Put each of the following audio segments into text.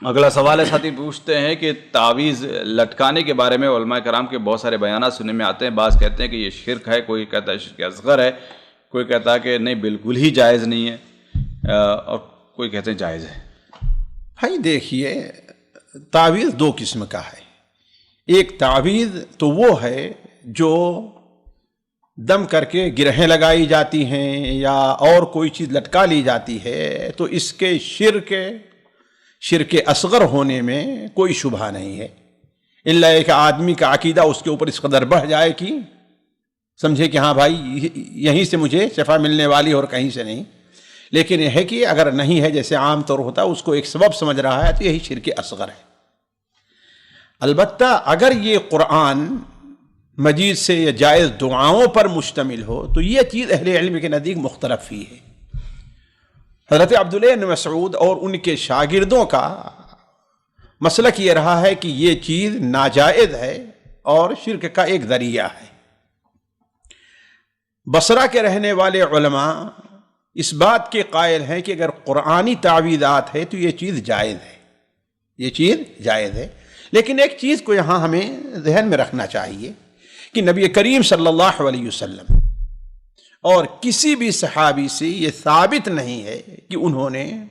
اگلا سوال ہے، ساتھی پوچھتے ہیں کہ تعویذ لٹکانے کے بارے میں علماء کرام کے بہت سارے بیانات سننے میں آتے ہیں. بعض کہتے ہیں کہ یہ شرک ہے، کوئی کہتا ہے شرک اصغر ہے، کوئی کہتا ہے کہ نہیں بالکل ہی جائز نہیں ہے، اور کوئی کہتے ہیں جائز ہے. بھائی دیکھیے، تعویذ دو قسم کا ہے. ایک تعویذ تو وہ ہے جو دم کر کے گرہیں لگائی جاتی ہیں یا اور کوئی چیز لٹکا لی جاتی ہے، تو اس کے شرک اصغر ہونے میں کوئی شبہ نہیں ہے، الا ایک آدمی کا عقیدہ اس کے اوپر اس قدر بڑھ جائے کہ سمجھے کہ ہاں بھائی یہیں سے مجھے شفا ملنے والی اور کہیں سے نہیں. لیکن یہ ہے کہ اگر نہیں ہے، جیسے عام طور ہوتا ہے، اس کو ایک سبب سمجھ رہا ہے، تو یہی شرک اصغر ہے. البتہ اگر یہ قرآن مجید سے یا جائز دعاؤں پر مشتمل ہو تو یہ چیز اہل علم کے نزدیک مختلف ہی ہے. حضرت عبداللہ بن مسعود اور ان کے شاگردوں کا مسلک یہ رہا ہے کہ یہ چیز ناجائز ہے اور شرک کا ایک ذریعہ ہے. بصرہ کے رہنے والے علماء اس بات کے قائل ہیں کہ اگر قرآنی تعویذات ہے تو یہ چیز جائز ہے، یہ چیز جائز ہے. لیکن ایک چیز کو یہاں ہمیں ذہن میں رکھنا چاہیے کہ نبی کریم صلی اللہ علیہ وسلم اور کسی بھی صحابی سے یہ ثابت نہیں ہے کہ انہوں نے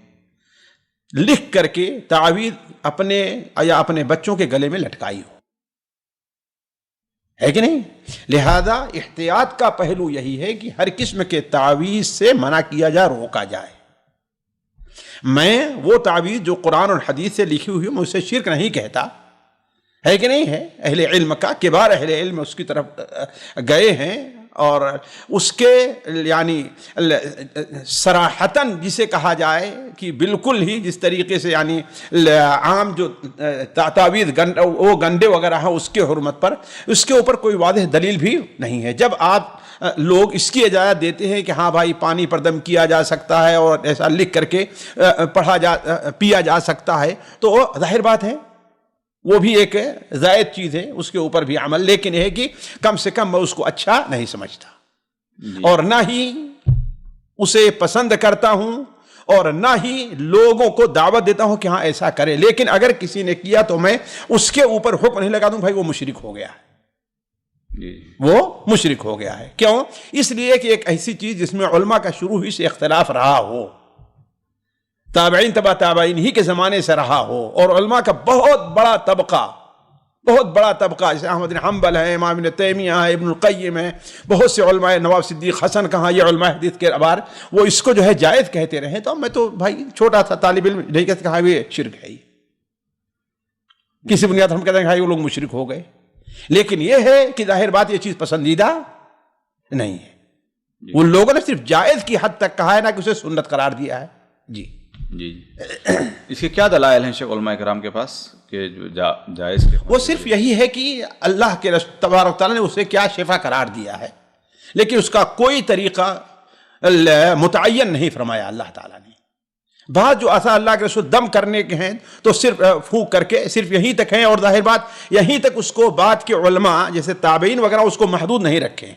لکھ کر کے تعویذ اپنے یا اپنے بچوں کے گلے میں لٹکائی ہو، ہے کہ نہیں؟ لہذا احتیاط کا پہلو یہی ہے کہ ہر قسم کے تعویذ سے منع کیا جائے، روکا جائے. میں وہ تعویذ جو قرآن اور حدیث سے لکھی ہوئی میں اسے شرک نہیں کہتا، ہے کہ نہیں ہے؟ اہل علم کا کبار اہل علم اس کی طرف گئے ہیں اور اس کے یعنی صراحتاً جسے کہا جائے کہ بالکل ہی جس طریقے سے یعنی عام جو تعویذ وہ گنڈے وغیرہ ہیں اس کے حرمت پر، اس کے اوپر کوئی واضح دلیل بھی نہیں ہے. جب آپ لوگ اس کی اجازت دیتے ہیں کہ ہاں بھائی پانی پر دم کیا جا سکتا ہے اور ایسا لکھ کر کے پیا جا سکتا ہے، تو ظاہر بات ہے وہ بھی ایک زائد چیز ہے، اس کے اوپر بھی عمل. لیکن یہ ہے کہ کم سے کم میں اس کو اچھا نہیں سمجھتا اور نہ ہی اسے پسند کرتا ہوں اور نہ ہی لوگوں کو دعوت دیتا ہوں کہ ہاں ایسا کرے. لیکن اگر کسی نے کیا تو میں اس کے اوپر حکم نہیں لگا دوں بھائی وہ مشرک ہو گیا ہے، وہ مشرک ہو گیا ہے. کیوں؟ اس لیے کہ ایک ایسی چیز جس میں علماء کا شروع ہی سے اختلاف رہا ہو، تابعین تبع تابعین ہی کے زمانے سے رہا ہو، اور علماء کا بہت بڑا طبقہ جیسے احمد بن حنبل ہے، امام ابن تیمیہ ہے، ابن القیم ہے، بہت سے علماء، نواب صدیق حسن کہاں، یہ علماء حدیث کے ابار وہ اس کو جو ہے جائز کہتے رہے. تو میں تو بھائی چھوٹا تھا طالب علم نہیں کہتے کہا یہ شرک ہے، کسی بنیاد ہم کہتے ہیں کہ وہ لوگ مشرک ہو گئے. لیکن یہ ہے کہ ظاہر بات یہ چیز پسندیدہ نہیں ہے. ان لوگوں نے صرف جائز کی حد تک کہا ہے، نہ کہ اسے سنت قرار دیا ہے. جی اس کے کیا دلائل ہیں شیخ علماء کرام کے پاس کہ جو جائز کے؟ وہ صرف یہی ہے کہ اللہ کے تبارک تعالیٰ نے اسے کیا شفا قرار دیا ہے، لیکن اس کا کوئی طریقہ متعین نہیں فرمایا اللہ تعالیٰ نے. بعض جو آثار اللہ کے رسول دم کرنے کے ہیں تو صرف پھونک کر کے صرف یہیں تک ہیں، اور ظاہر بات یہیں تک اس کو بعد کے علماء جیسے تابعین وغیرہ اس کو محدود نہیں رکھے ہیں.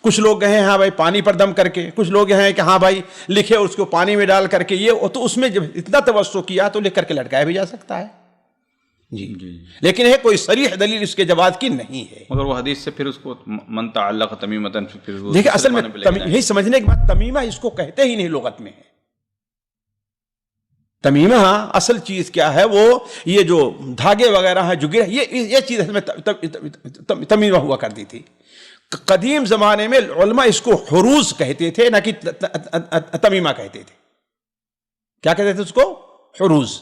کچھ لوگ گئے ہیں ہاں بھائی پانی پر دم کر کے، کچھ لوگ ہیں کہ ہاں بھائی لکھے اس کو پانی میں ڈال کر کے، یہ تو اس میں جب اتنا توسع کیا تو لکھ کر کے لٹکایا بھی جا سکتا ہے. جی لیکن ہے کوئی صریح دلیل اس کے جواز کی نہیں ہے. مگر وہ حدیث سے پھر اس کو من تعلق تمیمتاً، دیکھیں اصل میں یہی سمجھنے کے بعد تمیمہ اس کو کہتے ہی نہیں لغت میں ہے. تمیمہ اصل چیز کیا ہے؟ وہ یہ جو دھاگے وغیرہ ہیں جو گرہ، یہ چیز اصل میں تمیمہ ہوا کرتی تھی. قدیم زمانے میں علماء اس کو حروز کہتے تھے، نہ کہ تمیمہ کہتے تھے. کیا کہتے تھے اس کو؟ حروز.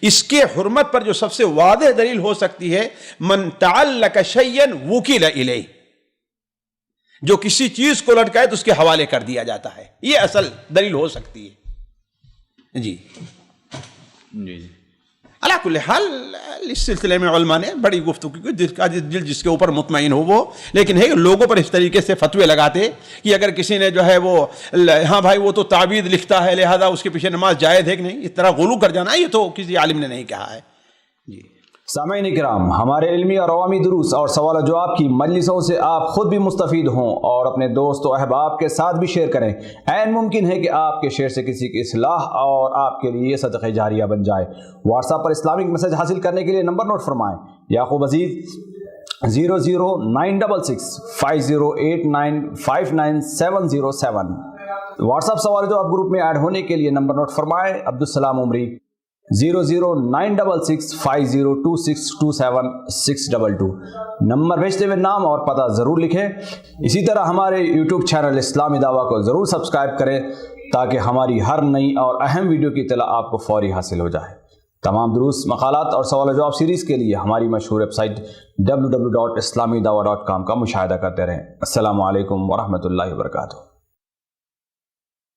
اس کے حرمت پر جو سب سے واضح دلیل ہو سکتی ہے من تعلق شیئا وکل الیہ، جو کسی چیز کو لٹکائے تو اس کے حوالے کر دیا جاتا ہے. یہ اصل دلیل ہو سکتی ہے. جی علا کل حال اس سلسلے میں علماء نے بڑی گفتگو کی، جس کا دل جس کے اوپر مطمئن ہو وہ. لیکن ہے لوگوں پر اس طریقے سے فتوے لگاتے کہ اگر کسی نے جو ہے وہ ہاں بھائی وہ تو تعویذ لکھتا ہے لہذا اس کے پیچھے نماز جائز ہے کہ نہیں، اس طرح غلو کر جانا یہ تو کسی عالم نے نہیں کہا ہے. جی سامعین کرام، ہمارے علمی اور عوامی دروس اور سوال و جواب کی مجلسوں سے آپ خود بھی مستفید ہوں اور اپنے دوست و احباب کے ساتھ بھی شیئر کریں۔ عین ممکن ہے کہ آپ کے شیئر سے کسی کی اصلاح اور آپ کے لیے صدقہ جاریہ بن جائے۔ واٹس ایپ پر اسلامک میسج حاصل کرنے کے لیے نمبر نوٹ فرمائیں: یعقوب عزیز 00966 508959 واٹس ایپ سوال جو آپ گروپ میں ایڈ ہونے کے لیے نمبر نوٹ فرمائیں: عبدالسلام عمری 00966 502627 نمبر بھیجتے ہوئے نام اور پتہ ضرور لکھیں۔ اسی طرح ہمارے یوٹیوب چینل اسلامی دعویٰ کو ضرور سبسکرائب کریں تاکہ ہماری ہر نئی اور اہم ویڈیو کی اطلاع آپ کو فوری حاصل ہو جائے۔ تمام دروس، مقالات اور سوال و جواب سیریز کے لیے ہماری مشہور ویب سائٹ www.islamidawah.com کا مشاہدہ کرتے رہیں۔ السلام علیکم ورحمۃ اللہ وبرکاتہ۔